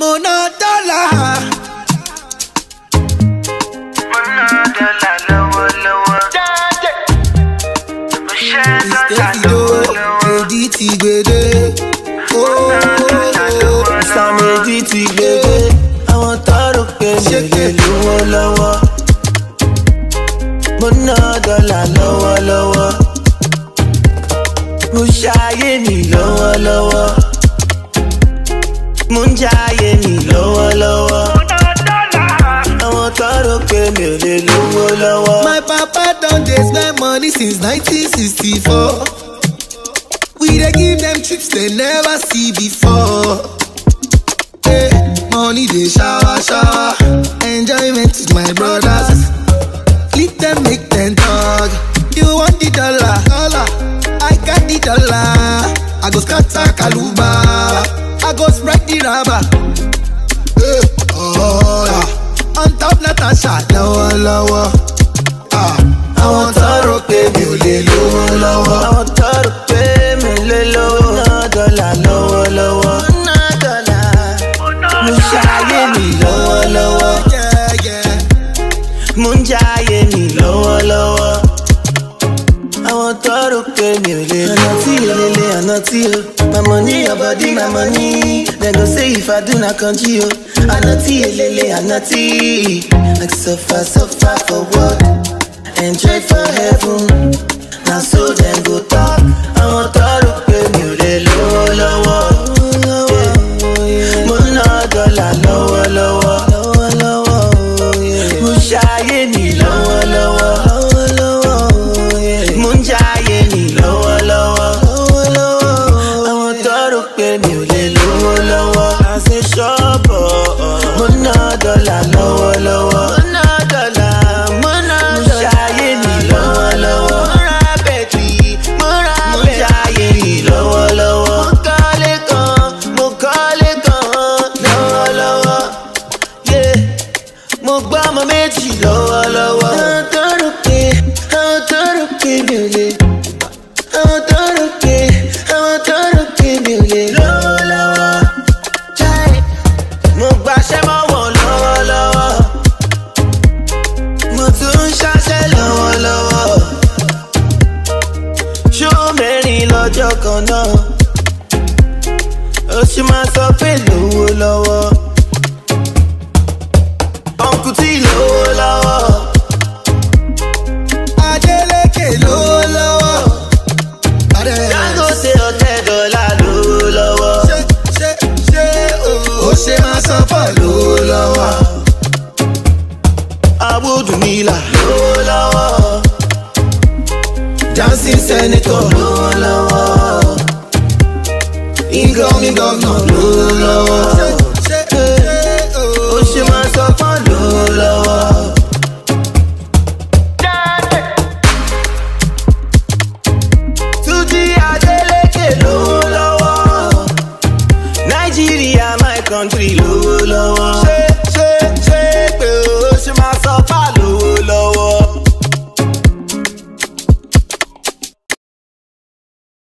Monadala. Monadala, lower, lower. Mediti gbede. Sa mediti gbede. Àwọn tọrọ pé mi lè lówó lọ́wọ́. Mo ná dọ́là lọ́wọ́lọ́wọ́. Mo ṣayé mi lọ́wọ́lọ́wọ́. Mo ń jayé mi lọ́wọ́lọ́wọ́. Àwọn tọrọ pé mi lè lówó lọ́wọ́. My papa don dey spend money since 1964. We dey give them trips they never see before. Hey, money dey shower, shower. Enjoyment with my brothers. Leave them make them talk. You want the dollar, dollar. I got the dollar. I go scatter Kaluba. I go spread the rubber. Hey, oh yeah. On top Natasha, lower, lower. Àwọn tọrọ pé mi ò lè lówó lọ́wọ́. Àwọn tọrọ pé mi lè lówó. Mo ná dọ́là lọ́wọ́lọ́wọ́. Mo ná dọ́là. Mo ṣayé mi lọ́wọ́lọ́wọ́. Mo ń jayé mi lọ́wọ́lọ́wọ́. Àwọn tọrọ pé mi ò lè lówó. Àná tí ìlélẹ̀ àná tí o. My money, your body, my money. They go say if I do not country o. Àná tí ìlélẹ̀ àná tí. Like suffer for what? Enjoy for heaven. Now so then go talk. I want to pay me the low, low. Mo ná dọ́là lọ́wọ́lọ́wọ́. Mo ṣayé mi lọ́wọ́lọ́wọ́. Mo ń jayé mi lọ́wọ́lọ́wọ́. I want to pay me the low, low. I say ṣọ́bọ̀. Mo ná dọ́là lọ́wọ́lọ́wọ́. Lọ́jọ́ kan náà ó sì máa sọ pé lówó lọ́wọ́. Ọ̀nkù tí lówó lọ́wọ́. Adeleke lówó lọ́wọ́. Dangote ọ̀tẹ̀ dọ́là lówó lọ́wọ́. Ṣé ó ṣe máa sọ pọ̀ lówó lọ́wọ́. Abudumila lówó lọ́wọ́. Dancing senator lówó lọ́wọ́. Incoming governor lówó lọ́wọ́. Ó ṣe máa sọ fún lówó lọ́wọ́. Túnjí Adélékè lówó lọ́wọ́. Nigeria my country lówó lọ́wọ́.